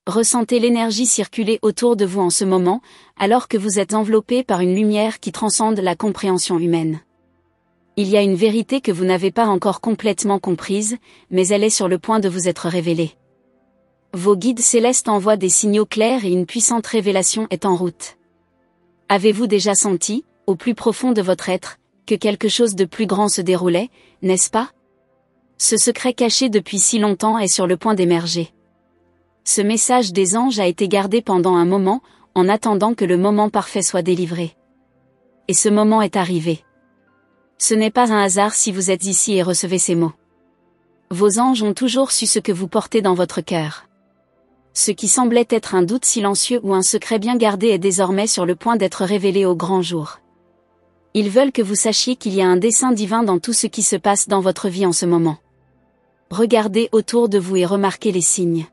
Ressentez l'énergie circuler autour de vous en ce moment, alors que vous êtes enveloppé par une lumière qui transcende la compréhension humaine. Il y a une vérité que vous n'avez pas encore complètement comprise, mais elle est sur le point de vous être révélée. Vos guides célestes envoient des signaux clairs et une puissante révélation est en route. Avez-vous déjà senti, au plus profond de votre être, que quelque chose de plus grand se déroulait, n'est-ce pas? Ce secret caché depuis si longtemps est sur le point d'émerger. Ce message des anges a été gardé pendant un moment, en attendant que le moment parfait soit délivré. Et ce moment est arrivé. Ce n'est pas un hasard si vous êtes ici et recevez ces mots. Vos anges ont toujours su ce que vous portez dans votre cœur. Ce qui semblait être un doute silencieux ou un secret bien gardé est désormais sur le point d'être révélé au grand jour. Ils veulent que vous sachiez qu'il y a un dessein divin dans tout ce qui se passe dans votre vie en ce moment. Regardez autour de vous et remarquez les signes.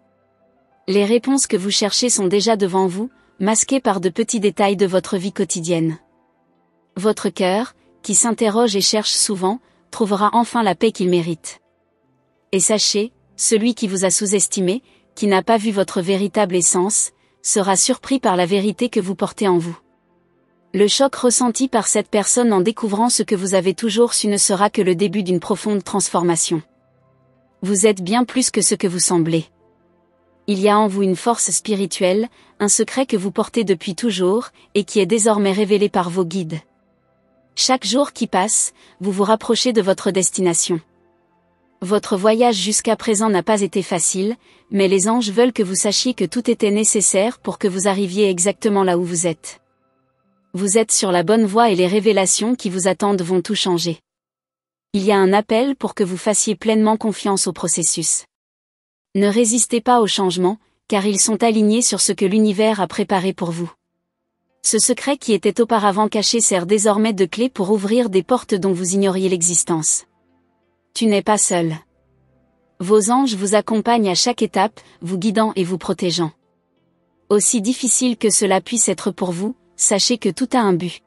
Les réponses que vous cherchez sont déjà devant vous, masquées par de petits détails de votre vie quotidienne. Votre cœur, qui s'interroge et cherche souvent, trouvera enfin la paix qu'il mérite. Et sachez, celui qui vous a sous-estimé, qui n'a pas vu votre véritable essence, sera surpris par la vérité que vous portez en vous. Le choc ressenti par cette personne en découvrant ce que vous avez toujours su ne sera que le début d'une profonde transformation. Vous êtes bien plus que ce que vous semblez. Il y a en vous une force spirituelle, un secret que vous portez depuis toujours, et qui est désormais révélé par vos guides. Chaque jour qui passe, vous vous rapprochez de votre destination. Votre voyage jusqu'à présent n'a pas été facile, mais les anges veulent que vous sachiez que tout était nécessaire pour que vous arriviez exactement là où vous êtes. Vous êtes sur la bonne voie et les révélations qui vous attendent vont tout changer. Il y a un appel pour que vous fassiez pleinement confiance au processus. Ne résistez pas aux changements, car ils sont alignés sur ce que l'univers a préparé pour vous. Ce secret qui était auparavant caché sert désormais de clé pour ouvrir des portes dont vous ignoriez l'existence. Tu n'es pas seul. Vos anges vous accompagnent à chaque étape, vous guidant et vous protégeant. Aussi difficile que cela puisse être pour vous, sachez que tout a un but.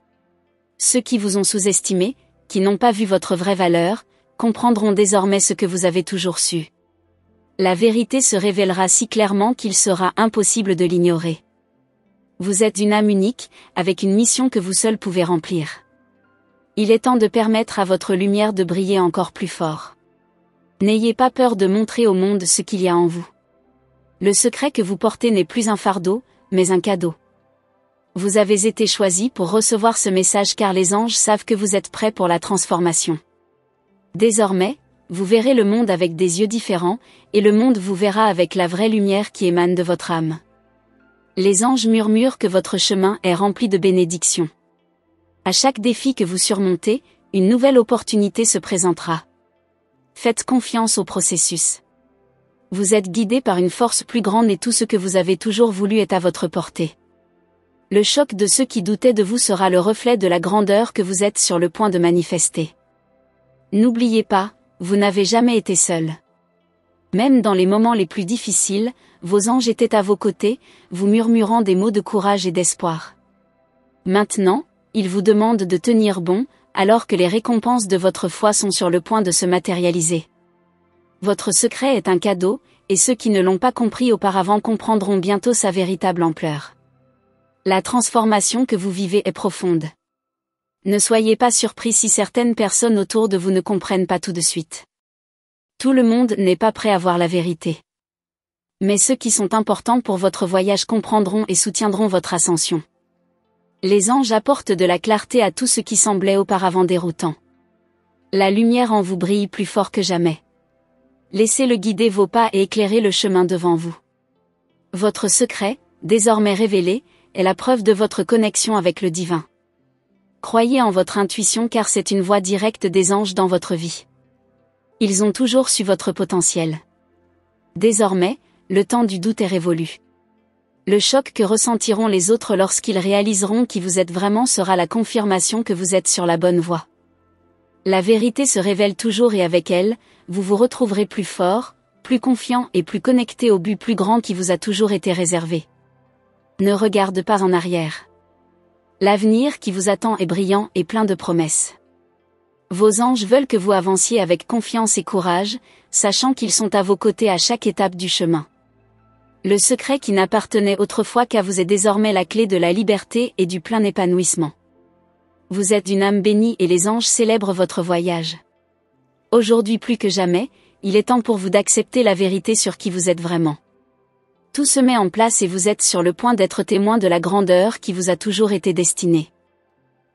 Ceux qui vous ont sous-estimé, qui n'ont pas vu votre vraie valeur, comprendront désormais ce que vous avez toujours su. La vérité se révélera si clairement qu'il sera impossible de l'ignorer. Vous êtes une âme unique, avec une mission que vous seul pouvez remplir. Il est temps de permettre à votre lumière de briller encore plus fort. N'ayez pas peur de montrer au monde ce qu'il y a en vous. Le secret que vous portez n'est plus un fardeau, mais un cadeau. Vous avez été choisi pour recevoir ce message car les anges savent que vous êtes prêt pour la transformation. Désormais, vous verrez le monde avec des yeux différents, et le monde vous verra avec la vraie lumière qui émane de votre âme. Les anges murmurent que votre chemin est rempli de bénédictions. À chaque défi que vous surmontez, une nouvelle opportunité se présentera. Faites confiance au processus. Vous êtes guidé par une force plus grande et tout ce que vous avez toujours voulu est à votre portée. Le choc de ceux qui doutaient de vous sera le reflet de la grandeur que vous êtes sur le point de manifester. N'oubliez pas, vous n'avez jamais été seul. Même dans les moments les plus difficiles, vos anges étaient à vos côtés, vous murmurant des mots de courage et d'espoir. Maintenant, ils vous demandent de tenir bon, alors que les récompenses de votre foi sont sur le point de se matérialiser. Votre secret est un cadeau, et ceux qui ne l'ont pas compris auparavant comprendront bientôt sa véritable ampleur. La transformation que vous vivez est profonde. Ne soyez pas surpris si certaines personnes autour de vous ne comprennent pas tout de suite. Tout le monde n'est pas prêt à voir la vérité. Mais ceux qui sont importants pour votre voyage comprendront et soutiendront votre ascension. Les anges apportent de la clarté à tout ce qui semblait auparavant déroutant. La lumière en vous brille plus fort que jamais. Laissez-le guider vos pas et éclairer le chemin devant vous. Votre secret, désormais révélé, est la preuve de votre connexion avec le divin. Croyez en votre intuition car c'est une voie directe des anges dans votre vie. Ils ont toujours su votre potentiel. Désormais, le temps du doute est révolu. Le choc que ressentiront les autres lorsqu'ils réaliseront qui vous êtes vraiment sera la confirmation que vous êtes sur la bonne voie. La vérité se révèle toujours et avec elle, vous vous retrouverez plus fort, plus confiant et plus connecté au but plus grand qui vous a toujours été réservé. Ne regarde pas en arrière. L'avenir qui vous attend est brillant et plein de promesses. Vos anges veulent que vous avanciez avec confiance et courage, sachant qu'ils sont à vos côtés à chaque étape du chemin. Le secret qui n'appartenait autrefois qu'à vous est désormais la clé de la liberté et du plein épanouissement. Vous êtes une âme bénie et les anges célèbrent votre voyage. Aujourd'hui plus que jamais, il est temps pour vous d'accepter la vérité sur qui vous êtes vraiment. Tout se met en place et vous êtes sur le point d'être témoin de la grandeur qui vous a toujours été destinée.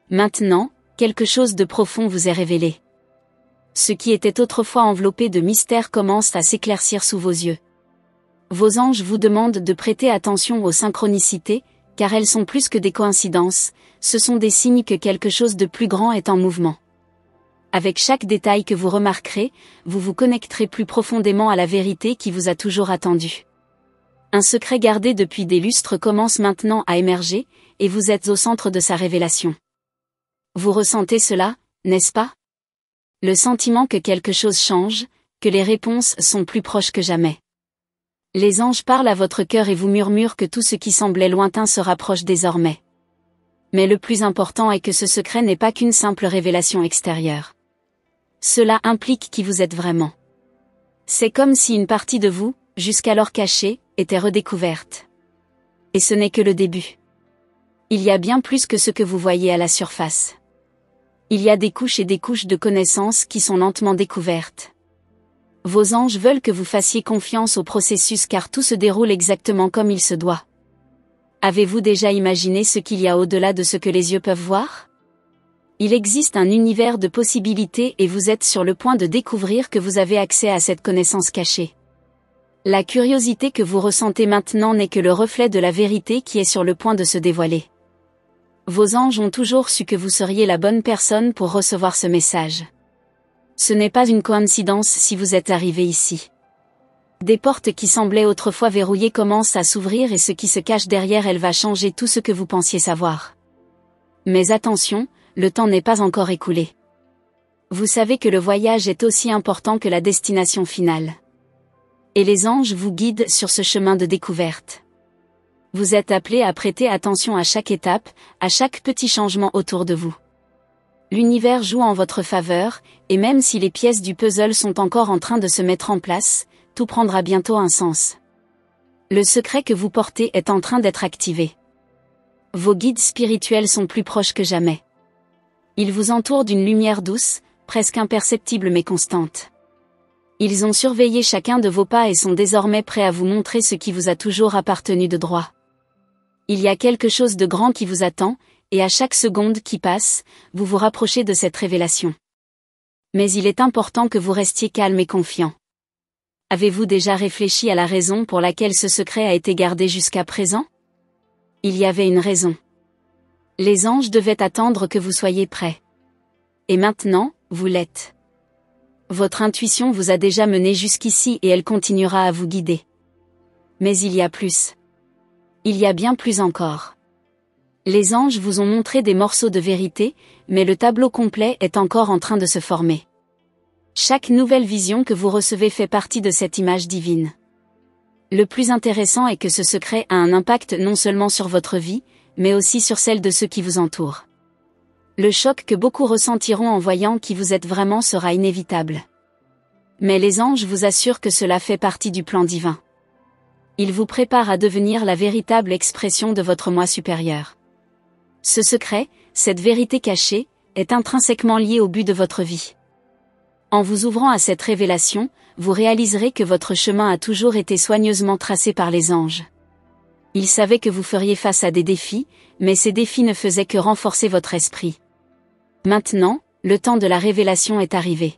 Maintenant, quelque chose de profond vous est révélé. Ce qui était autrefois enveloppé de mystère commence à s'éclaircir sous vos yeux. Vos anges vous demandent de prêter attention aux synchronicités, car elles sont plus que des coïncidences, ce sont des signes que quelque chose de plus grand est en mouvement. Avec chaque détail que vous remarquerez, vous vous connecterez plus profondément à la vérité qui vous a toujours attendu. Un secret gardé depuis des lustres commence maintenant à émerger, et vous êtes au centre de sa révélation. Vous ressentez cela, n'est-ce pas? Le sentiment que quelque chose change, que les réponses sont plus proches que jamais. Les anges parlent à votre cœur et vous murmurent que tout ce qui semblait lointain se rapproche désormais. Mais le plus important est que ce secret n'est pas qu'une simple révélation extérieure. Cela implique qui vous êtes vraiment. C'est comme si une partie de vous, jusqu'alors cachée, était redécouverte. Et ce n'est que le début. Il y a bien plus que ce que vous voyez à la surface. Il y a des couches et des couches de connaissances qui sont lentement découvertes. Vos anges veulent que vous fassiez confiance au processus car tout se déroule exactement comme il se doit. Avez-vous déjà imaginé ce qu'il y a au-delà de ce que les yeux peuvent voir? Il existe un univers de possibilités et vous êtes sur le point de découvrir que vous avez accès à cette connaissance cachée. La curiosité que vous ressentez maintenant n'est que le reflet de la vérité qui est sur le point de se dévoiler. Vos anges ont toujours su que vous seriez la bonne personne pour recevoir ce message. Ce n'est pas une coïncidence si vous êtes arrivé ici. Des portes qui semblaient autrefois verrouillées commencent à s'ouvrir et ce qui se cache derrière elles va changer tout ce que vous pensiez savoir. Mais attention, le temps n'est pas encore écoulé. Vous savez que le voyage est aussi important que la destination finale. Et les anges vous guident sur ce chemin de découverte. Vous êtes appelés à prêter attention à chaque étape, à chaque petit changement autour de vous. L'univers joue en votre faveur, et même si les pièces du puzzle sont encore en train de se mettre en place, tout prendra bientôt un sens. Le secret que vous portez est en train d'être activé. Vos guides spirituels sont plus proches que jamais. Ils vous entourent d'une lumière douce, presque imperceptible mais constante. Ils ont surveillé chacun de vos pas et sont désormais prêts à vous montrer ce qui vous a toujours appartenu de droit. Il y a quelque chose de grand qui vous attend, et à chaque seconde qui passe, vous vous rapprochez de cette révélation. Mais il est important que vous restiez calme et confiant. Avez-vous déjà réfléchi à la raison pour laquelle ce secret a été gardé jusqu'à présent? Il y avait une raison. Les anges devaient attendre que vous soyez prêts. Et maintenant, vous l'êtes. Votre intuition vous a déjà mené jusqu'ici et elle continuera à vous guider. Mais il y a plus. Il y a bien plus encore. Les anges vous ont montré des morceaux de vérité, mais le tableau complet est encore en train de se former. Chaque nouvelle vision que vous recevez fait partie de cette image divine. Le plus intéressant est que ce secret a un impact non seulement sur votre vie, mais aussi sur celle de ceux qui vous entourent. Le choc que beaucoup ressentiront en voyant qui vous êtes vraiment sera inévitable. Mais les anges vous assurent que cela fait partie du plan divin. Ils vous préparent à devenir la véritable expression de votre moi supérieur. Ce secret, cette vérité cachée, est intrinsèquement lié au but de votre vie. En vous ouvrant à cette révélation, vous réaliserez que votre chemin a toujours été soigneusement tracé par les anges. Ils savaient que vous feriez face à des défis, mais ces défis ne faisaient que renforcer votre esprit. Maintenant, le temps de la révélation est arrivé.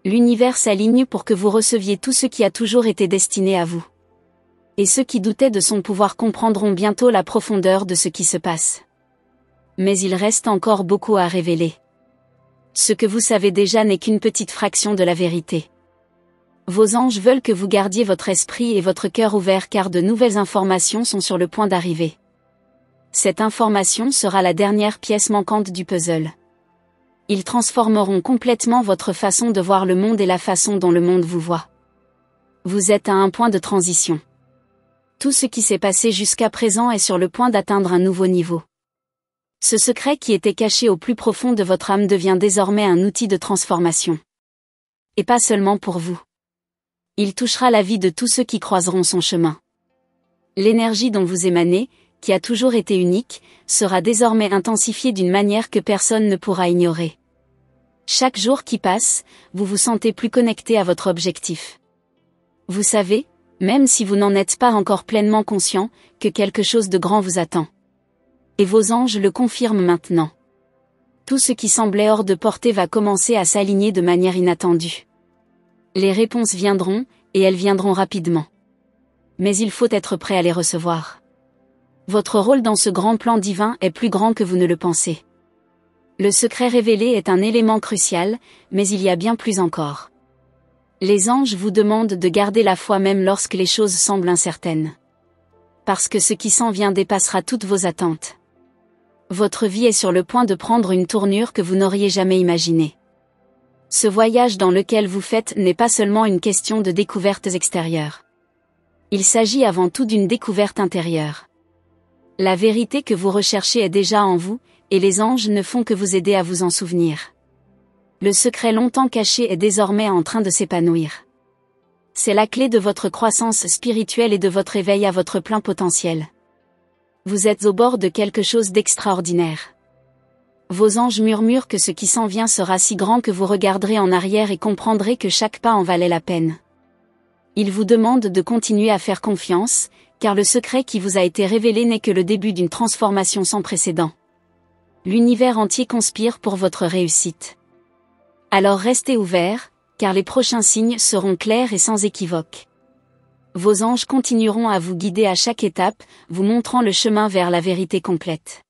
L'univers s'aligne pour que vous receviez tout ce qui a toujours été destiné à vous. Et ceux qui doutaient de son pouvoir comprendront bientôt la profondeur de ce qui se passe. Mais il reste encore beaucoup à révéler. Ce que vous savez déjà n'est qu'une petite fraction de la vérité. Vos anges veulent que vous gardiez votre esprit et votre cœur ouverts car de nouvelles informations sont sur le point d'arriver. Cette information sera la dernière pièce manquante du puzzle. Ils transformeront complètement votre façon de voir le monde et la façon dont le monde vous voit. Vous êtes à un point de transition. Tout ce qui s'est passé jusqu'à présent est sur le point d'atteindre un nouveau niveau. Ce secret qui était caché au plus profond de votre âme devient désormais un outil de transformation. Et pas seulement pour vous. Il touchera la vie de tous ceux qui croiseront son chemin. L'énergie dont vous émanez, qui a toujours été unique, sera désormais intensifiée d'une manière que personne ne pourra ignorer. Chaque jour qui passe, vous vous sentez plus connecté à votre objectif. Vous savez, même si vous n'en êtes pas encore pleinement conscient, que quelque chose de grand vous attend. Et vos anges le confirment maintenant. Tout ce qui semblait hors de portée va commencer à s'aligner de manière inattendue. Les réponses viendront, et elles viendront rapidement. Mais il faut être prêt à les recevoir. Votre rôle dans ce grand plan divin est plus grand que vous ne le pensez. Le secret révélé est un élément crucial, mais il y a bien plus encore. Les anges vous demandent de garder la foi même lorsque les choses semblent incertaines. Parce que ce qui s'en vient dépassera toutes vos attentes. Votre vie est sur le point de prendre une tournure que vous n'auriez jamais imaginée. Ce voyage dans lequel vous faites n'est pas seulement une question de découvertes extérieures. Il s'agit avant tout d'une découverte intérieure. La vérité que vous recherchez est déjà en vous, et les anges ne font que vous aider à vous en souvenir. Le secret longtemps caché est désormais en train de s'épanouir. C'est la clé de votre croissance spirituelle et de votre éveil à votre plein potentiel. Vous êtes au bord de quelque chose d'extraordinaire. Vos anges murmurent que ce qui s'en vient sera si grand que vous regarderez en arrière et comprendrez que chaque pas en valait la peine. Ils vous demandent de continuer à faire confiance, car le secret qui vous a été révélé n'est que le début d'une transformation sans précédent. L'univers entier conspire pour votre réussite. Alors restez ouverts, car les prochains signes seront clairs et sans équivoque. Vos anges continueront à vous guider à chaque étape, vous montrant le chemin vers la vérité complète.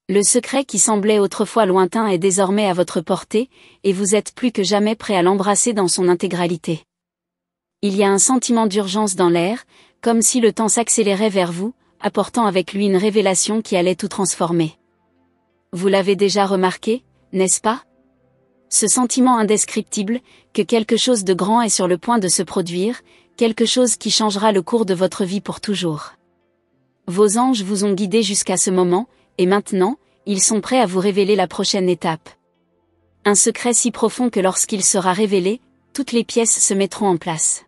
Le secret qui semblait autrefois lointain est désormais à votre portée, et vous êtes plus que jamais prêt à l'embrasser dans son intégralité. Il y a un sentiment d'urgence dans l'air, comme si le temps s'accélérait vers vous, apportant avec lui une révélation qui allait tout transformer. Vous l'avez déjà remarqué, n'est-ce pas? Ce sentiment indescriptible, que quelque chose de grand est sur le point de se produire, quelque chose qui changera le cours de votre vie pour toujours. Vos anges vous ont guidé jusqu'à ce moment, et maintenant, ils sont prêts à vous révéler la prochaine étape. Un secret si profond que lorsqu'il sera révélé, toutes les pièces se mettront en place.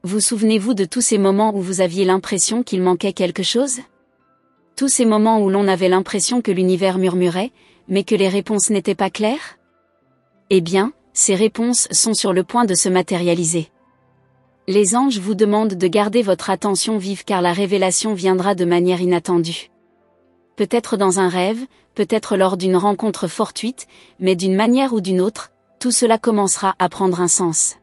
Vous souvenez-vous de tous ces moments où vous aviez l'impression qu'il manquait quelque chose? Tous ces moments où l'on avait l'impression que l'univers murmurait, mais que les réponses n'étaient pas claires? Eh bien, ces réponses sont sur le point de se matérialiser. Les anges vous demandent de garder votre attention vive car la révélation viendra de manière inattendue. Peut-être dans un rêve, peut-être lors d'une rencontre fortuite, mais d'une manière ou d'une autre, tout cela commencera à prendre un sens.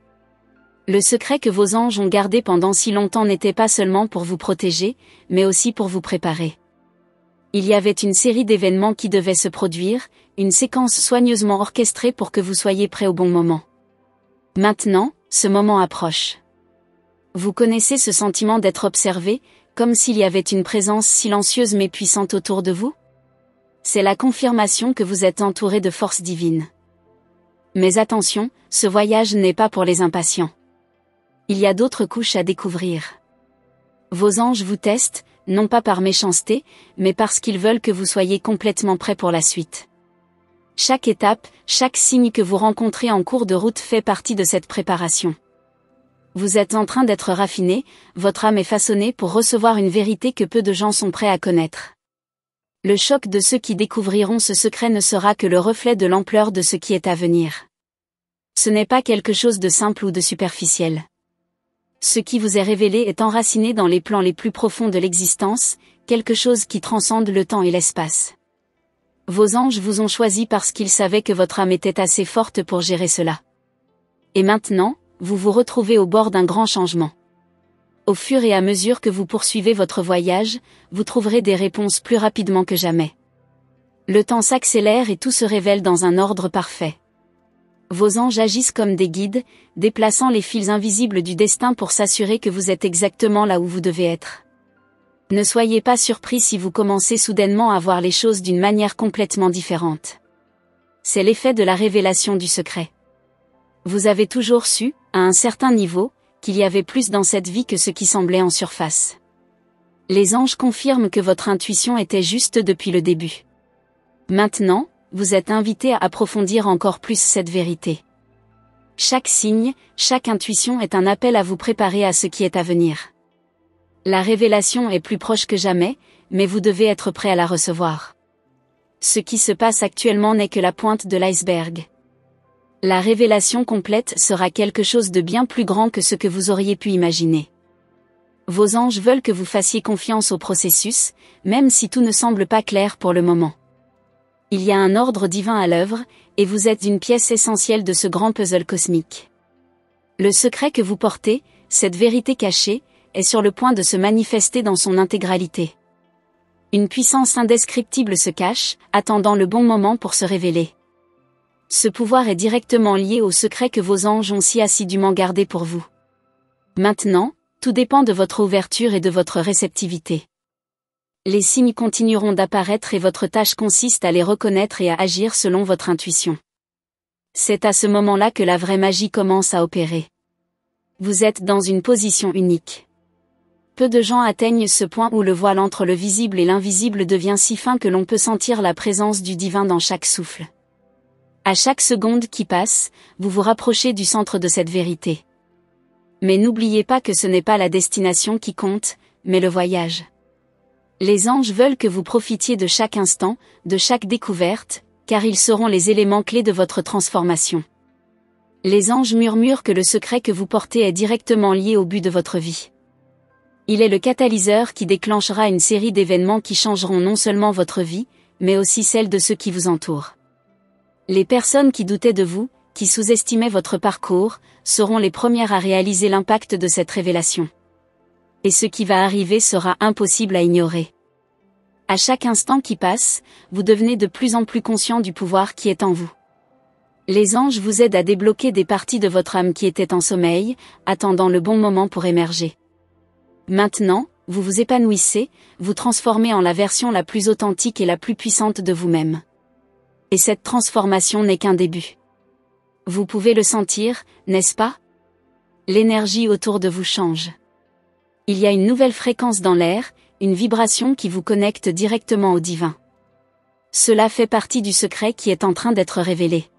Le secret que vos anges ont gardé pendant si longtemps n'était pas seulement pour vous protéger, mais aussi pour vous préparer. Il y avait une série d'événements qui devaient se produire, une séquence soigneusement orchestrée pour que vous soyez prêts au bon moment. Maintenant, ce moment approche. Vous connaissez ce sentiment d'être observé, comme s'il y avait une présence silencieuse mais puissante autour de vous? C'est la confirmation que vous êtes entouré de forces divines. Mais attention, ce voyage n'est pas pour les impatients. Il y a d'autres couches à découvrir. Vos anges vous testent, non pas par méchanceté, mais parce qu'ils veulent que vous soyez complètement prêt pour la suite. Chaque étape, chaque signe que vous rencontrez en cours de route fait partie de cette préparation. Vous êtes en train d'être raffiné, votre âme est façonnée pour recevoir une vérité que peu de gens sont prêts à connaître. Le choc de ceux qui découvriront ce secret ne sera que le reflet de l'ampleur de ce qui est à venir. Ce n'est pas quelque chose de simple ou de superficiel. Ce qui vous est révélé est enraciné dans les plans les plus profonds de l'existence, quelque chose qui transcende le temps et l'espace. Vos anges vous ont choisi parce qu'ils savaient que votre âme était assez forte pour gérer cela. Et maintenant, vous vous retrouvez au bord d'un grand changement. Au fur et à mesure que vous poursuivez votre voyage, vous trouverez des réponses plus rapidement que jamais. Le temps s'accélère et tout se révèle dans un ordre parfait. Vos anges agissent comme des guides, déplaçant les fils invisibles du destin pour s'assurer que vous êtes exactement là où vous devez être. Ne soyez pas surpris si vous commencez soudainement à voir les choses d'une manière complètement différente. C'est l'effet de la révélation du secret. Vous avez toujours su, à un certain niveau, qu'il y avait plus dans cette vie que ce qui semblait en surface. Les anges confirment que votre intuition était juste depuis le début. Maintenant, vous êtes invité à approfondir encore plus cette vérité. Chaque signe, chaque intuition est un appel à vous préparer à ce qui est à venir. La révélation est plus proche que jamais, mais vous devez être prêt à la recevoir. Ce qui se passe actuellement n'est que la pointe de l'iceberg. La révélation complète sera quelque chose de bien plus grand que ce que vous auriez pu imaginer. Vos anges veulent que vous fassiez confiance au processus, même si tout ne semble pas clair pour le moment. Il y a un ordre divin à l'œuvre, et vous êtes une pièce essentielle de ce grand puzzle cosmique. Le secret que vous portez, cette vérité cachée, est sur le point de se manifester dans son intégralité. Une puissance indescriptible se cache, attendant le bon moment pour se révéler. Ce pouvoir est directement lié au secret que vos anges ont si assidûment gardé pour vous. Maintenant, tout dépend de votre ouverture et de votre réceptivité. Les signes continueront d'apparaître et votre tâche consiste à les reconnaître et à agir selon votre intuition. C'est à ce moment-là que la vraie magie commence à opérer. Vous êtes dans une position unique. Peu de gens atteignent ce point où le voile entre le visible et l'invisible devient si fin que l'on peut sentir la présence du divin dans chaque souffle. À chaque seconde qui passe, vous vous rapprochez du centre de cette vérité. Mais n'oubliez pas que ce n'est pas la destination qui compte, mais le voyage. Les anges veulent que vous profitiez de chaque instant, de chaque découverte, car ils seront les éléments clés de votre transformation. Les anges murmurent que le secret que vous portez est directement lié au but de votre vie. Il est le catalyseur qui déclenchera une série d'événements qui changeront non seulement votre vie, mais aussi celle de ceux qui vous entourent. Les personnes qui doutaient de vous, qui sous-estimaient votre parcours, seront les premières à réaliser l'impact de cette révélation. Et ce qui va arriver sera impossible à ignorer. À chaque instant qui passe, vous devenez de plus en plus conscient du pouvoir qui est en vous. Les anges vous aident à débloquer des parties de votre âme qui étaient en sommeil, attendant le bon moment pour émerger. Maintenant, vous vous épanouissez, vous transformez en la version la plus authentique et la plus puissante de vous-même. Et cette transformation n'est qu'un début. Vous pouvez le sentir, n'est-ce pas? L'énergie autour de vous change. Il y a une nouvelle fréquence dans l'air, une vibration qui vous connecte directement au divin. Cela fait partie du secret qui est en train d'être révélé.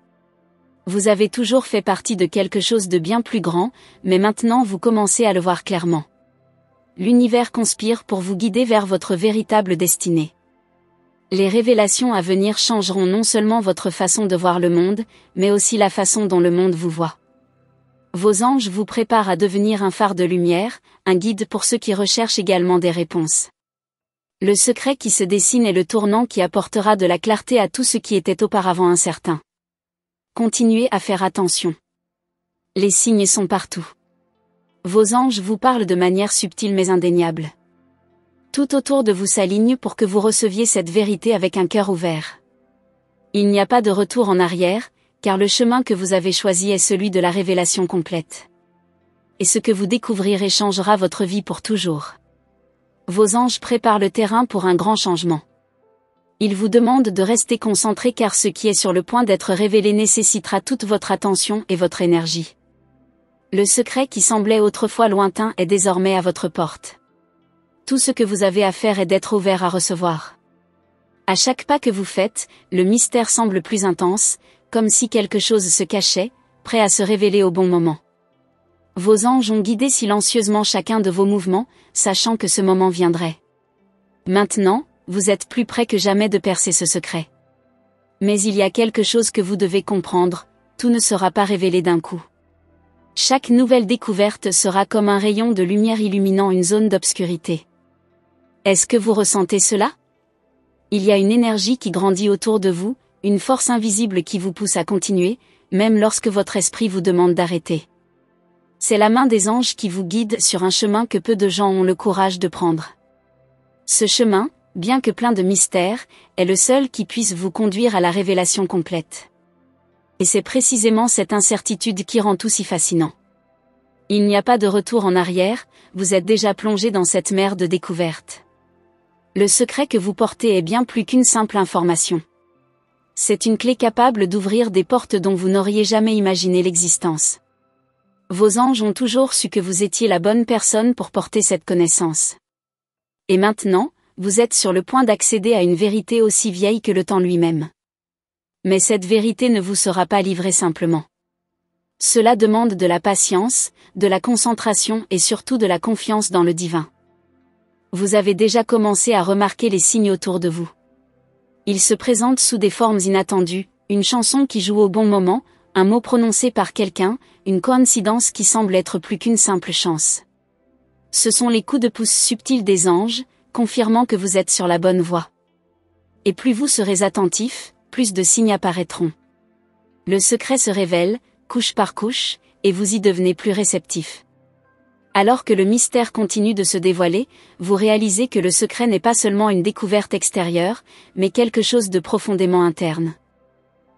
Vous avez toujours fait partie de quelque chose de bien plus grand, mais maintenant vous commencez à le voir clairement. L'univers conspire pour vous guider vers votre véritable destinée. Les révélations à venir changeront non seulement votre façon de voir le monde, mais aussi la façon dont le monde vous voit. Vos anges vous préparent à devenir un phare de lumière, un guide pour ceux qui recherchent également des réponses. Le secret qui se dessine est le tournant qui apportera de la clarté à tout ce qui était auparavant incertain. Continuez à faire attention. Les signes sont partout. Vos anges vous parlent de manière subtile mais indéniable. Tout autour de vous s'aligne pour que vous receviez cette vérité avec un cœur ouvert. Il n'y a pas de retour en arrière, car le chemin que vous avez choisi est celui de la révélation complète. Et ce que vous découvrirez changera votre vie pour toujours. Vos anges préparent le terrain pour un grand changement. Ils vous demandent de rester concentré car ce qui est sur le point d'être révélé nécessitera toute votre attention et votre énergie. Le secret qui semblait autrefois lointain est désormais à votre porte. Tout ce que vous avez à faire est d'être ouvert à recevoir. À chaque pas que vous faites, le mystère semble plus intense, comme si quelque chose se cachait, prêt à se révéler au bon moment. Vos anges ont guidé silencieusement chacun de vos mouvements, sachant que ce moment viendrait. Maintenant, vous êtes plus près que jamais de percer ce secret. Mais il y a quelque chose que vous devez comprendre, tout ne sera pas révélé d'un coup. Chaque nouvelle découverte sera comme un rayon de lumière illuminant une zone d'obscurité. Est-ce que vous ressentez cela? Il y a une énergie qui grandit autour de vous, une force invisible qui vous pousse à continuer, même lorsque votre esprit vous demande d'arrêter. C'est la main des anges qui vous guide sur un chemin que peu de gens ont le courage de prendre. Ce chemin, bien que plein de mystères, est le seul qui puisse vous conduire à la révélation complète. Et c'est précisément cette incertitude qui rend tout si fascinant. Il n'y a pas de retour en arrière, vous êtes déjà plongé dans cette mer de découverte. Le secret que vous portez est bien plus qu'une simple information. C'est une clé capable d'ouvrir des portes dont vous n'auriez jamais imaginé l'existence. Vos anges ont toujours su que vous étiez la bonne personne pour porter cette connaissance. Et maintenant, vous êtes sur le point d'accéder à une vérité aussi vieille que le temps lui-même. Mais cette vérité ne vous sera pas livrée simplement. Cela demande de la patience, de la concentration et surtout de la confiance dans le divin. Vous avez déjà commencé à remarquer les signes autour de vous. Ils se présentent sous des formes inattendues, une chanson qui joue au bon moment, un mot prononcé par quelqu'un, une coïncidence qui semble être plus qu'une simple chance. Ce sont les coups de pouce subtils des anges, confirmant que vous êtes sur la bonne voie. Et plus vous serez attentif, plus de signes apparaîtront. Le secret se révèle, couche par couche, et vous y devenez plus réceptif. Alors que le mystère continue de se dévoiler, vous réalisez que le secret n'est pas seulement une découverte extérieure, mais quelque chose de profondément interne.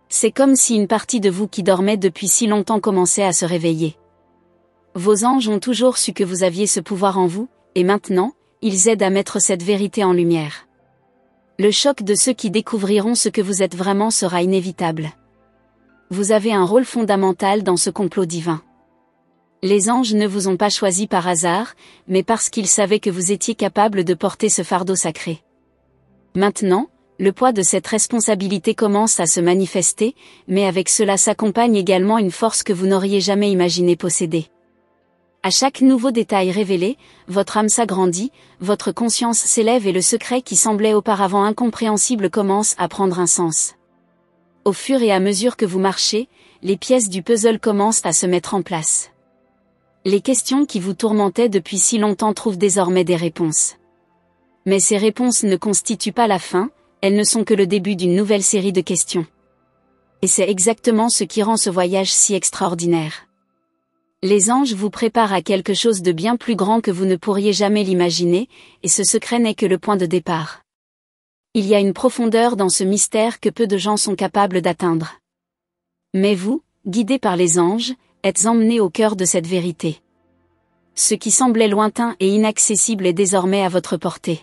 C'est comme si une partie de vous qui dormait depuis si longtemps commençait à se réveiller. Vos anges ont toujours su que vous aviez ce pouvoir en vous, et maintenant, ils aident à mettre cette vérité en lumière. Le choc de ceux qui découvriront ce que vous êtes vraiment sera inévitable. Vous avez un rôle fondamental dans ce complot divin. Les anges ne vous ont pas choisi par hasard, mais parce qu'ils savaient que vous étiez capable de porter ce fardeau sacré. Maintenant, le poids de cette responsabilité commence à se manifester, mais avec cela s'accompagne également une force que vous n'auriez jamais imaginé posséder. À chaque nouveau détail révélé, votre âme s'agrandit, votre conscience s'élève et le secret qui semblait auparavant incompréhensible commence à prendre un sens. Au fur et à mesure que vous marchez, les pièces du puzzle commencent à se mettre en place. Les questions qui vous tourmentaient depuis si longtemps trouvent désormais des réponses. Mais ces réponses ne constituent pas la fin, elles ne sont que le début d'une nouvelle série de questions. Et c'est exactement ce qui rend ce voyage si extraordinaire. Les anges vous préparent à quelque chose de bien plus grand que vous ne pourriez jamais l'imaginer, et ce secret n'est que le point de départ. Il y a une profondeur dans ce mystère que peu de gens sont capables d'atteindre. Mais vous, guidés par les anges, êtes emmenés au cœur de cette vérité. Ce qui semblait lointain et inaccessible est désormais à votre portée.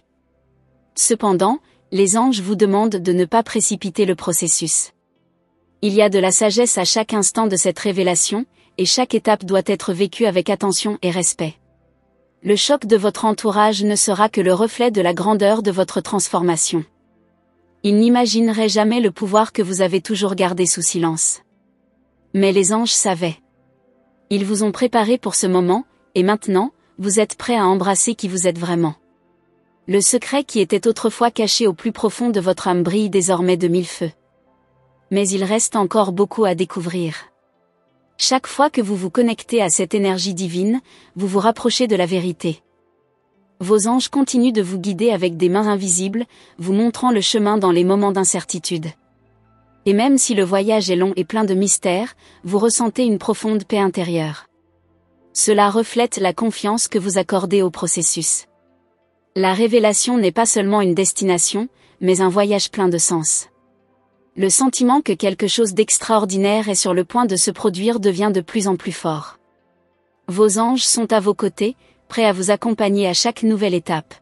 Cependant, les anges vous demandent de ne pas précipiter le processus. Il y a de la sagesse à chaque instant de cette révélation, et chaque étape doit être vécue avec attention et respect. Le choc de votre entourage ne sera que le reflet de la grandeur de votre transformation. Ils n'imagineraient jamais le pouvoir que vous avez toujours gardé sous silence. Mais les anges savaient. Ils vous ont préparé pour ce moment, et maintenant, vous êtes prêts à embrasser qui vous êtes vraiment. Le secret qui était autrefois caché au plus profond de votre âme brille désormais de mille feux. Mais il reste encore beaucoup à découvrir. Chaque fois que vous vous connectez à cette énergie divine, vous vous rapprochez de la vérité. Vos anges continuent de vous guider avec des mains invisibles, vous montrant le chemin dans les moments d'incertitude. Et même si le voyage est long et plein de mystères, vous ressentez une profonde paix intérieure. Cela reflète la confiance que vous accordez au processus. La révélation n'est pas seulement une destination, mais un voyage plein de sens. Le sentiment que quelque chose d'extraordinaire est sur le point de se produire devient de plus en plus fort. Vos anges sont à vos côtés, prêts à vous accompagner à chaque nouvelle étape.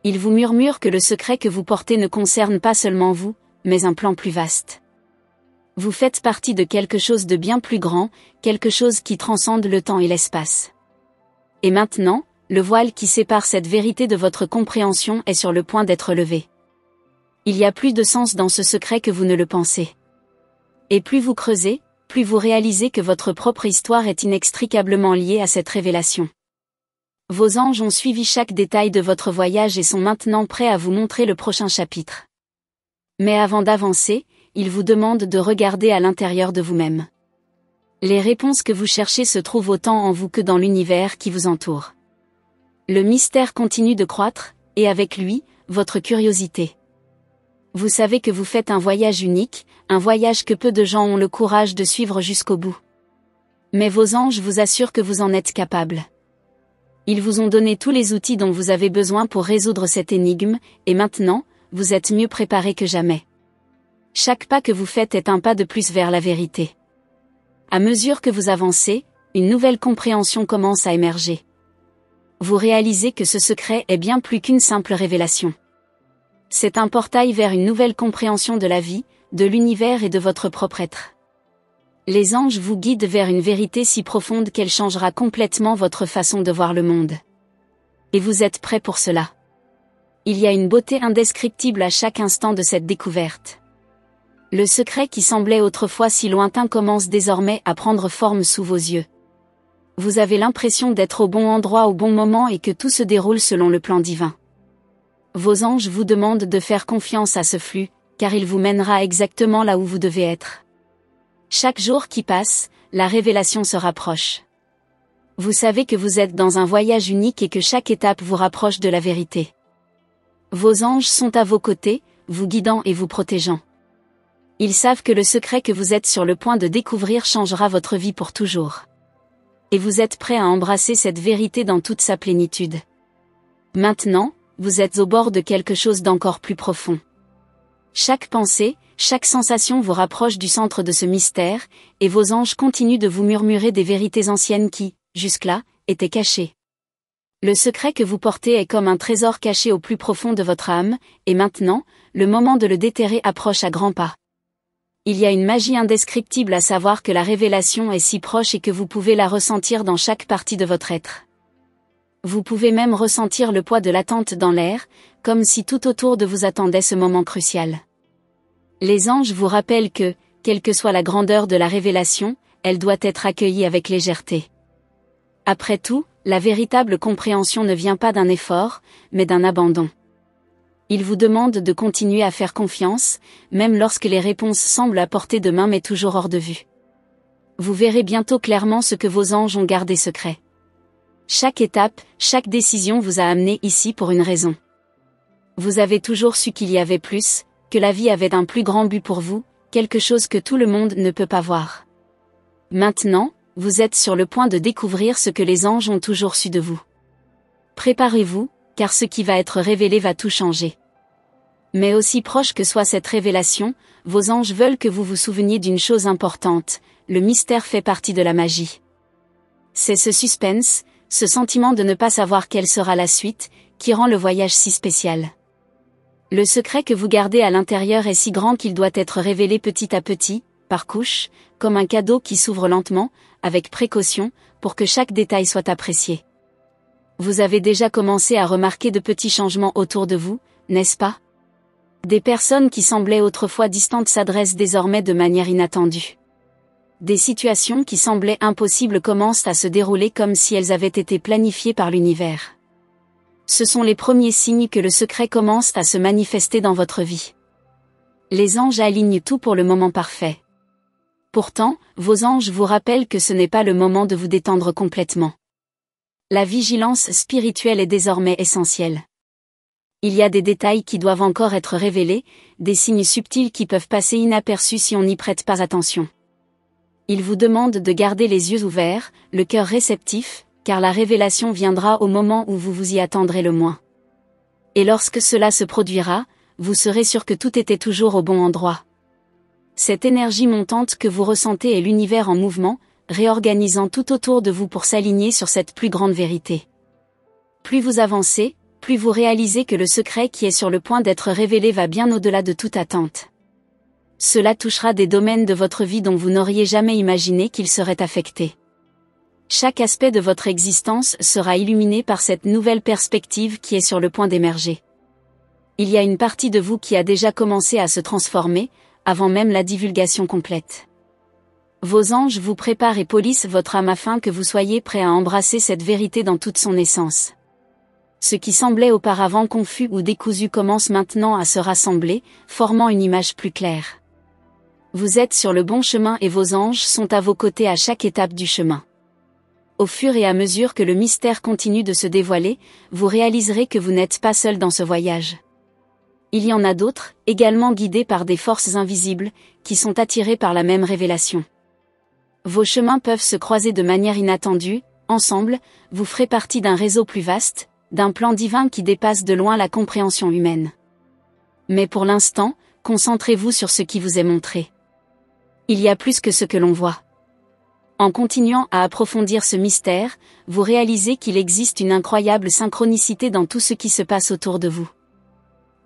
Ils vous murmurent que le secret que vous portez ne concerne pas seulement vous, mais un plan plus vaste. Vous faites partie de quelque chose de bien plus grand, quelque chose qui transcende le temps et l'espace. Et maintenant, le voile qui sépare cette vérité de votre compréhension est sur le point d'être levé. Il y a plus de sens dans ce secret que vous ne le pensez. Et plus vous creusez, plus vous réalisez que votre propre histoire est inextricablement liée à cette révélation. Vos anges ont suivi chaque détail de votre voyage et sont maintenant prêts à vous montrer le prochain chapitre. Mais avant d'avancer, ils vous demandent de regarder à l'intérieur de vous-même. Les réponses que vous cherchez se trouvent autant en vous que dans l'univers qui vous entoure. Le mystère continue de croître, et avec lui, votre curiosité. Vous savez que vous faites un voyage unique, un voyage que peu de gens ont le courage de suivre jusqu'au bout. Mais vos anges vous assurent que vous en êtes capable. Ils vous ont donné tous les outils dont vous avez besoin pour résoudre cette énigme, et maintenant, vous êtes mieux préparés que jamais. Chaque pas que vous faites est un pas de plus vers la vérité. À mesure que vous avancez, une nouvelle compréhension commence à émerger. Vous réalisez que ce secret est bien plus qu'une simple révélation. C'est un portail vers une nouvelle compréhension de la vie, de l'univers et de votre propre être. Les anges vous guident vers une vérité si profonde qu'elle changera complètement votre façon de voir le monde. Et vous êtes prêts pour cela. Il y a une beauté indescriptible à chaque instant de cette découverte. Le secret qui semblait autrefois si lointain commence désormais à prendre forme sous vos yeux. Vous avez l'impression d'être au bon endroit au bon moment et que tout se déroule selon le plan divin. Vos anges vous demandent de faire confiance à ce flux, car il vous mènera exactement là où vous devez être. Chaque jour qui passe, la révélation se rapproche. Vous savez que vous êtes dans un voyage unique et que chaque étape vous rapproche de la vérité. Vos anges sont à vos côtés, vous guidant et vous protégeant. Ils savent que le secret que vous êtes sur le point de découvrir changera votre vie pour toujours. Et vous êtes prêt à embrasser cette vérité dans toute sa plénitude. Maintenant, vous êtes au bord de quelque chose d'encore plus profond. Chaque pensée, chaque sensation vous rapproche du centre de ce mystère, et vos anges continuent de vous murmurer des vérités anciennes qui, jusque-là, étaient cachées. Le secret que vous portez est comme un trésor caché au plus profond de votre âme, et maintenant, le moment de le déterrer approche à grands pas. Il y a une magie indescriptible à savoir que la révélation est si proche et que vous pouvez la ressentir dans chaque partie de votre être. Vous pouvez même ressentir le poids de l'attente dans l'air, comme si tout autour de vous attendait ce moment crucial. Les anges vous rappellent que, quelle que soit la grandeur de la révélation, elle doit être accueillie avec légèreté. Après tout, la véritable compréhension ne vient pas d'un effort, mais d'un abandon. Ils vous demandent de continuer à faire confiance, même lorsque les réponses semblent à portée de main mais toujours hors de vue. Vous verrez bientôt clairement ce que vos anges ont gardé secret. Chaque étape, chaque décision vous a amené ici pour une raison. Vous avez toujours su qu'il y avait plus, que la vie avait un plus grand but pour vous, quelque chose que tout le monde ne peut pas voir. Maintenant, vous êtes sur le point de découvrir ce que les anges ont toujours su de vous. Préparez-vous, car ce qui va être révélé va tout changer. Mais aussi proche que soit cette révélation, vos anges veulent que vous vous souveniez d'une chose importante, le mystère fait partie de la magie. C'est ce suspense, ce sentiment de ne pas savoir quelle sera la suite, qui rend le voyage si spécial. Le secret que vous gardez à l'intérieur est si grand qu'il doit être révélé petit à petit, par couches, comme un cadeau qui s'ouvre lentement, avec précaution, pour que chaque détail soit apprécié. Vous avez déjà commencé à remarquer de petits changements autour de vous, n'est-ce pas? Des personnes qui semblaient autrefois distantes s'adressent désormais de manière inattendue. Des situations qui semblaient impossibles commencent à se dérouler comme si elles avaient été planifiées par l'univers. Ce sont les premiers signes que le secret commence à se manifester dans votre vie. Les anges alignent tout pour le moment parfait. Pourtant, vos anges vous rappellent que ce n'est pas le moment de vous détendre complètement. La vigilance spirituelle est désormais essentielle. Il y a des détails qui doivent encore être révélés, des signes subtils qui peuvent passer inaperçus si on n'y prête pas attention. Il vous demande de garder les yeux ouverts, le cœur réceptif, car la révélation viendra au moment où vous vous y attendrez le moins. Et lorsque cela se produira, vous serez sûr que tout était toujours au bon endroit. Cette énergie montante que vous ressentez est l'univers en mouvement, réorganisant tout autour de vous pour s'aligner sur cette plus grande vérité. Plus vous avancez, plus vous réalisez que le secret qui est sur le point d'être révélé va bien au-delà de toute attente. Cela touchera des domaines de votre vie dont vous n'auriez jamais imaginé qu'ils seraient affectés. Chaque aspect de votre existence sera illuminé par cette nouvelle perspective qui est sur le point d'émerger. Il y a une partie de vous qui a déjà commencé à se transformer, avant même la divulgation complète. Vos anges vous préparent et polissent votre âme afin que vous soyez prêt à embrasser cette vérité dans toute son essence. Ce qui semblait auparavant confus ou décousu commence maintenant à se rassembler, formant une image plus claire. Vous êtes sur le bon chemin et vos anges sont à vos côtés à chaque étape du chemin. Au fur et à mesure que le mystère continue de se dévoiler, vous réaliserez que vous n'êtes pas seul dans ce voyage. Il y en a d'autres, également guidés par des forces invisibles, qui sont attirés par la même révélation. Vos chemins peuvent se croiser de manière inattendue, ensemble, vous ferez partie d'un réseau plus vaste, d'un plan divin qui dépasse de loin la compréhension humaine. Mais pour l'instant, concentrez-vous sur ce qui vous est montré. Il y a plus que ce que l'on voit. En continuant à approfondir ce mystère, vous réalisez qu'il existe une incroyable synchronicité dans tout ce qui se passe autour de vous.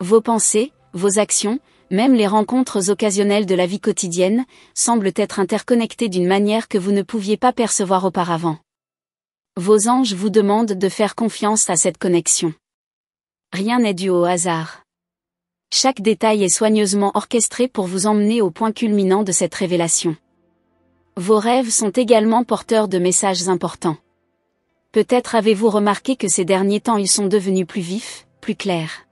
Vos pensées, vos actions, même les rencontres occasionnelles de la vie quotidienne, semblent être interconnectées d'une manière que vous ne pouviez pas percevoir auparavant. Vos anges vous demandent de faire confiance à cette connexion. Rien n'est dû au hasard. Chaque détail est soigneusement orchestré pour vous emmener au point culminant de cette révélation. Vos rêves sont également porteurs de messages importants. Peut-être avez-vous remarqué que ces derniers temps ils sont devenus plus vifs, plus clairs.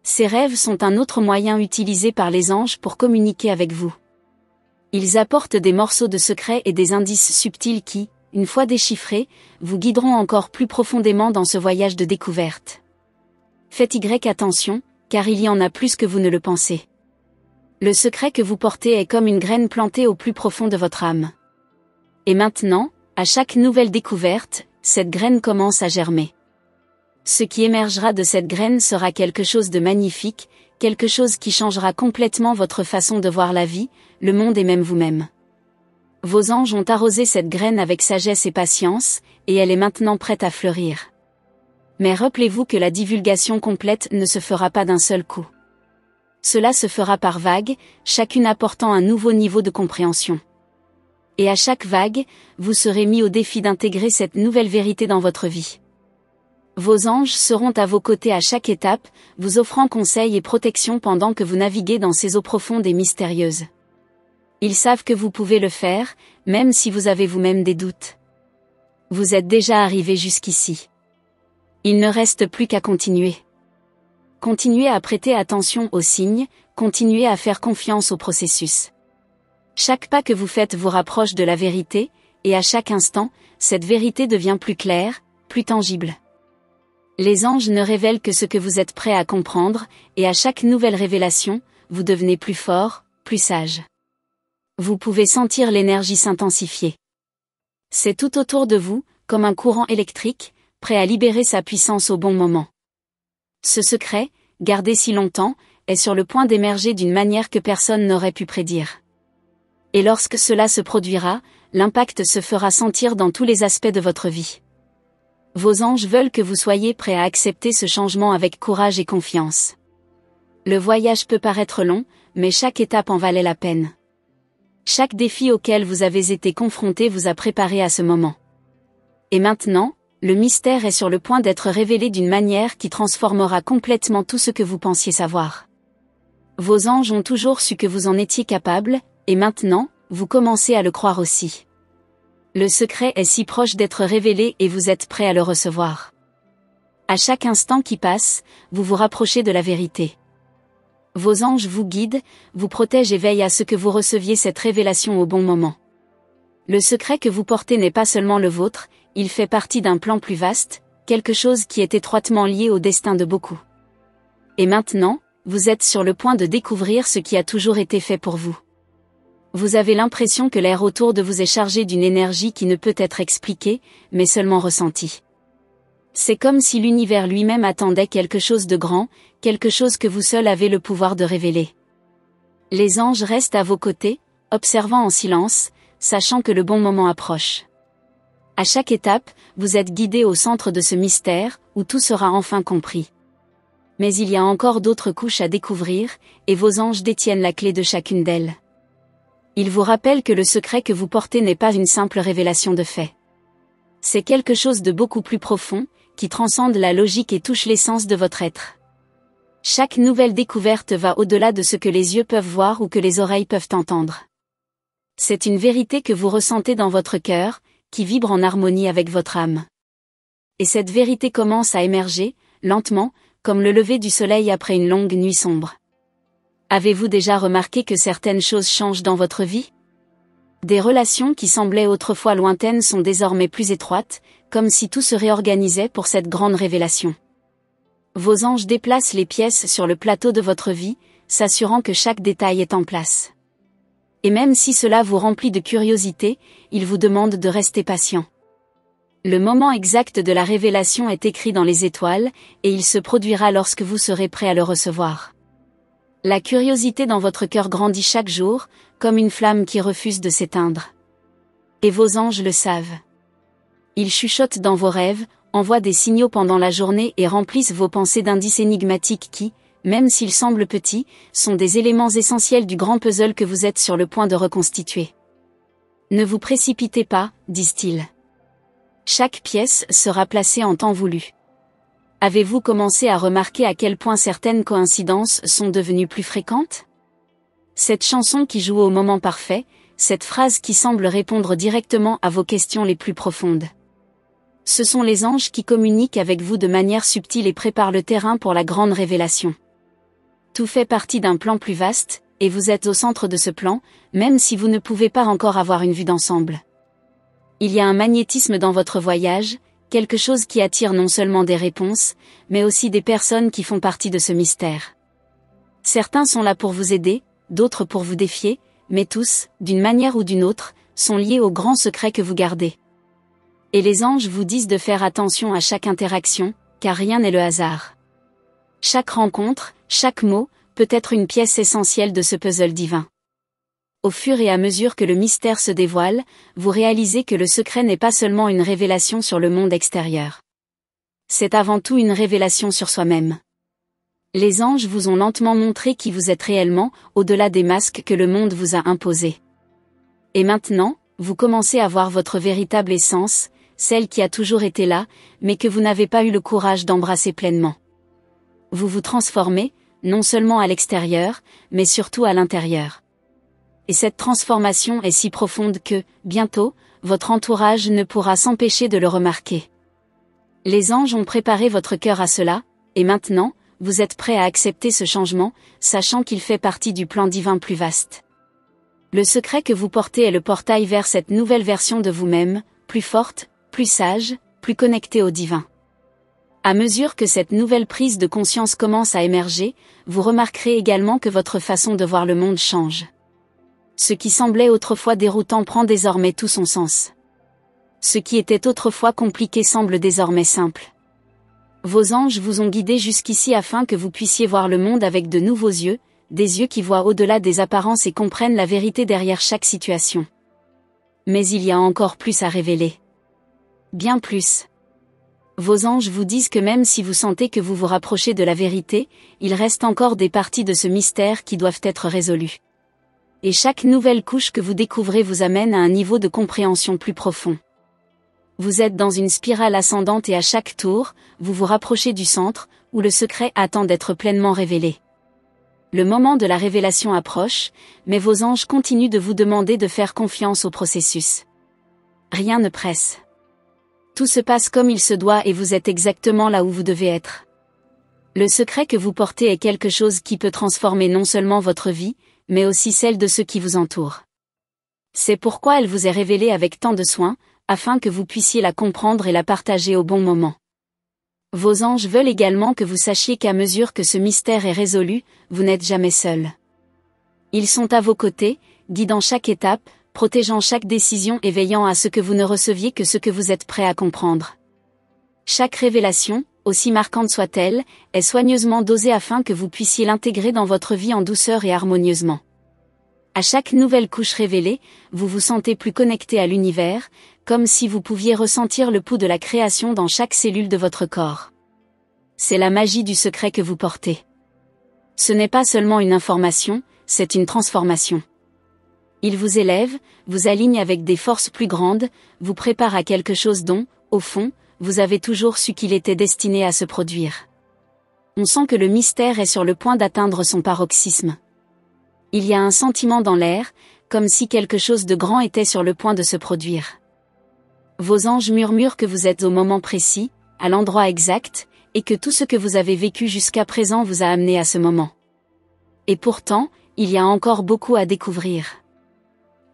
Ces rêves sont un autre moyen utilisé par les anges pour communiquer avec vous. Ils apportent des morceaux de secrets et des indices subtils qui, une fois déchiffrés, vous guideront encore plus profondément dans ce voyage de découverte. Faites attention, car il y en a plus que vous ne le pensez. Le secret que vous portez est comme une graine plantée au plus profond de votre âme. Et maintenant, à chaque nouvelle découverte, cette graine commence à germer. Ce qui émergera de cette graine sera quelque chose de magnifique, quelque chose qui changera complètement votre façon de voir la vie, le monde et même vous-même. Vos anges ont arrosé cette graine avec sagesse et patience, et elle est maintenant prête à fleurir. Mais rappelez-vous que la divulgation complète ne se fera pas d'un seul coup. Cela se fera par vagues, chacune apportant un nouveau niveau de compréhension. Et à chaque vague, vous serez mis au défi d'intégrer cette nouvelle vérité dans votre vie. Vos anges seront à vos côtés à chaque étape, vous offrant conseils et protection pendant que vous naviguez dans ces eaux profondes et mystérieuses. Ils savent que vous pouvez le faire, même si vous avez vous-même des doutes. Vous êtes déjà arrivé jusqu'ici. Il ne reste plus qu'à continuer. Continuez à prêter attention aux signes, continuez à faire confiance au processus. Chaque pas que vous faites vous rapproche de la vérité, et à chaque instant, cette vérité devient plus claire, plus tangible. Les anges ne révèlent que ce que vous êtes prêt à comprendre, et à chaque nouvelle révélation, vous devenez plus fort, plus sage. Vous pouvez sentir l'énergie s'intensifier. C'est tout autour de vous, comme un courant électrique, prêt à libérer sa puissance au bon moment. Ce secret, gardé si longtemps, est sur le point d'émerger d'une manière que personne n'aurait pu prédire. Et lorsque cela se produira, l'impact se fera sentir dans tous les aspects de votre vie. Vos anges veulent que vous soyez prêt à accepter ce changement avec courage et confiance. Le voyage peut paraître long, mais chaque étape en valait la peine. Chaque défi auquel vous avez été confronté vous a préparé à ce moment. Et maintenant, le mystère est sur le point d'être révélé d'une manière qui transformera complètement tout ce que vous pensiez savoir. Vos anges ont toujours su que vous en étiez capable, et maintenant, vous commencez à le croire aussi. Le secret est si proche d'être révélé et vous êtes prêt à le recevoir. À chaque instant qui passe, vous vous rapprochez de la vérité. Vos anges vous guident, vous protègent et veillent à ce que vous receviez cette révélation au bon moment. Le secret que vous portez n'est pas seulement le vôtre, il fait partie d'un plan plus vaste, quelque chose qui est étroitement lié au destin de beaucoup. Et maintenant, vous êtes sur le point de découvrir ce qui a toujours été fait pour vous. Vous avez l'impression que l'air autour de vous est chargé d'une énergie qui ne peut être expliquée, mais seulement ressentie. C'est comme si l'univers lui-même attendait quelque chose de grand, quelque chose que vous seul avez le pouvoir de révéler. Les anges restent à vos côtés, observant en silence, sachant que le bon moment approche. À chaque étape, vous êtes guidé au centre de ce mystère, où tout sera enfin compris. Mais il y a encore d'autres couches à découvrir, et vos anges détiennent la clé de chacune d'elles. Ils vous rappellent que le secret que vous portez n'est pas une simple révélation de fait. C'est quelque chose de beaucoup plus profond, qui transcende la logique et touche l'essence de votre être. Chaque nouvelle découverte va au-delà de ce que les yeux peuvent voir ou que les oreilles peuvent entendre. C'est une vérité que vous ressentez dans votre cœur, qui vibre en harmonie avec votre âme. Et cette vérité commence à émerger, lentement, comme le lever du soleil après une longue nuit sombre. Avez-vous déjà remarqué que certaines choses changent dans votre vie ? Des relations qui semblaient autrefois lointaines sont désormais plus étroites, comme si tout se réorganisait pour cette grande révélation. Vos anges déplacent les pièces sur le plateau de votre vie, s'assurant que chaque détail est en place. Et même si cela vous remplit de curiosité, ils vous demandent de rester patient. Le moment exact de la révélation est écrit dans les étoiles, et il se produira lorsque vous serez prêt à le recevoir. La curiosité dans votre cœur grandit chaque jour, comme une flamme qui refuse de s'éteindre. Et vos anges le savent. Ils chuchotent dans vos rêves, envoient des signaux pendant la journée et remplissent vos pensées d'indices énigmatiques qui, même s'ils semblent petits, sont des éléments essentiels du grand puzzle que vous êtes sur le point de reconstituer. Ne vous précipitez pas, disent-ils. Chaque pièce sera placée en temps voulu. Avez-vous commencé à remarquer à quel point certaines coïncidences sont devenues plus fréquentes ? Cette chanson qui joue au moment parfait, cette phrase qui semble répondre directement à vos questions les plus profondes. Ce sont les anges qui communiquent avec vous de manière subtile et préparent le terrain pour la grande révélation. Tout fait partie d'un plan plus vaste, et vous êtes au centre de ce plan, même si vous ne pouvez pas encore avoir une vue d'ensemble. Il y a un magnétisme dans votre voyage, quelque chose qui attire non seulement des réponses, mais aussi des personnes qui font partie de ce mystère. Certains sont là pour vous aider, d'autres pour vous défier, mais tous, d'une manière ou d'une autre, sont liés au grand secret que vous gardez. Et les anges vous disent de faire attention à chaque interaction, car rien n'est le hasard. Chaque rencontre, chaque mot, peut être une pièce essentielle de ce puzzle divin. Au fur et à mesure que le mystère se dévoile, vous réalisez que le secret n'est pas seulement une révélation sur le monde extérieur. C'est avant tout une révélation sur soi-même. Les anges vous ont lentement montré qui vous êtes réellement, au-delà des masques que le monde vous a imposés. Et maintenant, vous commencez à voir votre véritable essence, celle qui a toujours été là, mais que vous n'avez pas eu le courage d'embrasser pleinement. Vous vous transformez, non seulement à l'extérieur, mais surtout à l'intérieur. Et cette transformation est si profonde que, bientôt, votre entourage ne pourra s'empêcher de le remarquer. Les anges ont préparé votre cœur à cela, et maintenant, vous êtes prêt à accepter ce changement, sachant qu'il fait partie du plan divin plus vaste. Le secret que vous portez est le portail vers cette nouvelle version de vous-même, plus forte, plus sage, plus connectée au divin. À mesure que cette nouvelle prise de conscience commence à émerger, vous remarquerez également que votre façon de voir le monde change. Ce qui semblait autrefois déroutant prend désormais tout son sens. Ce qui était autrefois compliqué semble désormais simple. Vos anges vous ont guidé jusqu'ici afin que vous puissiez voir le monde avec de nouveaux yeux, des yeux qui voient au-delà des apparences et comprennent la vérité derrière chaque situation. Mais il y a encore plus à révéler. Bien plus. Vos anges vous disent que même si vous sentez que vous vous rapprochez de la vérité, il reste encore des parties de ce mystère qui doivent être résolues. Et chaque nouvelle couche que vous découvrez vous amène à un niveau de compréhension plus profond. Vous êtes dans une spirale ascendante et à chaque tour, vous vous rapprochez du centre, où le secret attend d'être pleinement révélé. Le moment de la révélation approche, mais vos anges continuent de vous demander de faire confiance au processus. Rien ne presse. Tout se passe comme il se doit et vous êtes exactement là où vous devez être. Le secret que vous portez est quelque chose qui peut transformer non seulement votre vie, mais aussi celle de ceux qui vous entourent. C'est pourquoi elle vous est révélée avec tant de soin, afin que vous puissiez la comprendre et la partager au bon moment. Vos anges veulent également que vous sachiez qu'à mesure que ce mystère est résolu, vous n'êtes jamais seul. Ils sont à vos côtés, guidant chaque étape, protégeant chaque décision et veillant à ce que vous ne receviez que ce que vous êtes prêt à comprendre. Chaque révélation, aussi marquante soit-elle, est soigneusement dosée afin que vous puissiez l'intégrer dans votre vie en douceur et harmonieusement. À chaque nouvelle couche révélée, vous vous sentez plus connecté à l'univers, comme si vous pouviez ressentir le pouls de la création dans chaque cellule de votre corps. C'est la magie du secret que vous portez. Ce n'est pas seulement une information, c'est une transformation. Il vous élève, vous aligne avec des forces plus grandes, vous prépare à quelque chose dont, au fond, vous avez toujours su qu'il était destiné à se produire. On sent que le mystère est sur le point d'atteindre son paroxysme. Il y a un sentiment dans l'air, comme si quelque chose de grand était sur le point de se produire. Vos anges murmurent que vous êtes au moment précis, à l'endroit exact, et que tout ce que vous avez vécu jusqu'à présent vous a amené à ce moment. Et pourtant, il y a encore beaucoup à découvrir.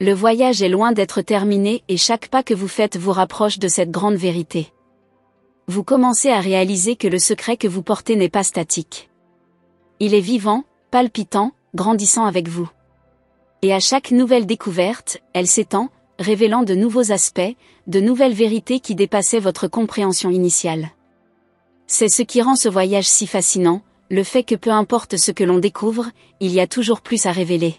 Le voyage est loin d'être terminé et chaque pas que vous faites vous rapproche de cette grande vérité. Vous commencez à réaliser que le secret que vous portez n'est pas statique. Il est vivant, palpitant, grandissant avec vous. Et à chaque nouvelle découverte, elle s'étend, révélant de nouveaux aspects, de nouvelles vérités qui dépassaient votre compréhension initiale. C'est ce qui rend ce voyage si fascinant, le fait que peu importe ce que l'on découvre, il y a toujours plus à révéler.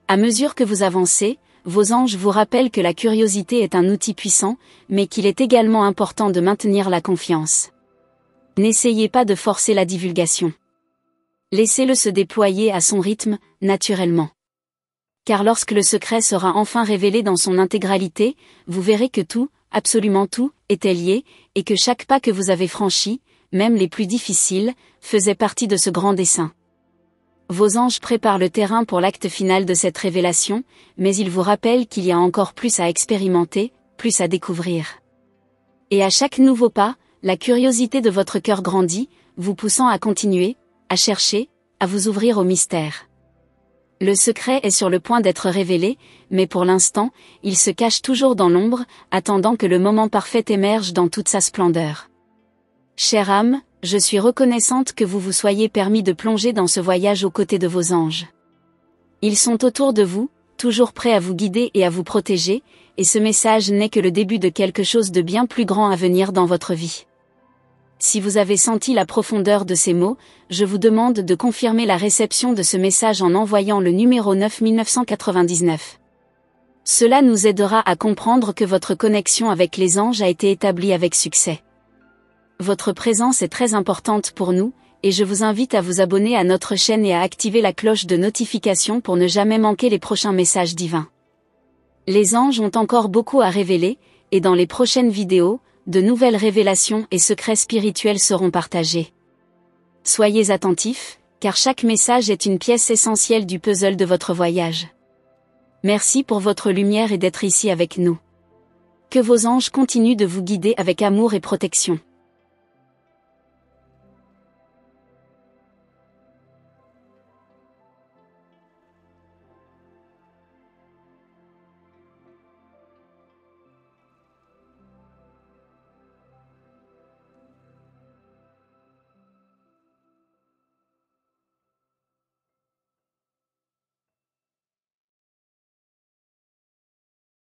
À mesure que vous avancez, vos anges vous rappellent que la curiosité est un outil puissant, mais qu'il est également important de maintenir la confiance. N'essayez pas de forcer la divulgation. Laissez-le se déployer à son rythme, naturellement. Car lorsque le secret sera enfin révélé dans son intégralité, vous verrez que tout, absolument tout, était lié, et que chaque pas que vous avez franchi, même les plus difficiles, faisait partie de ce grand dessein. Vos anges préparent le terrain pour l'acte final de cette révélation, mais ils vous rappellent qu'il y a encore plus à expérimenter, plus à découvrir. Et à chaque nouveau pas, la curiosité de votre cœur grandit, vous poussant à continuer, à chercher, à vous ouvrir au mystère. Le secret est sur le point d'être révélé, mais pour l'instant, il se cache toujours dans l'ombre, attendant que le moment parfait émerge dans toute sa splendeur. Chère âme, je suis reconnaissante que vous vous soyez permis de plonger dans ce voyage aux côtés de vos anges. Ils sont autour de vous, toujours prêts à vous guider et à vous protéger, et ce message n'est que le début de quelque chose de bien plus grand à venir dans votre vie. Si vous avez senti la profondeur de ces mots, je vous demande de confirmer la réception de ce message en envoyant le numéro 9999. Cela nous aidera à comprendre que votre connexion avec les anges a été établie avec succès. Votre présence est très importante pour nous, et je vous invite à vous abonner à notre chaîne et à activer la cloche de notification pour ne jamais manquer les prochains messages divins. Les anges ont encore beaucoup à révéler, et dans les prochaines vidéos, de nouvelles révélations et secrets spirituels seront partagés. Soyez attentifs, car chaque message est une pièce essentielle du puzzle de votre voyage. Merci pour votre lumière et d'être ici avec nous. Que vos anges continuent de vous guider avec amour et protection.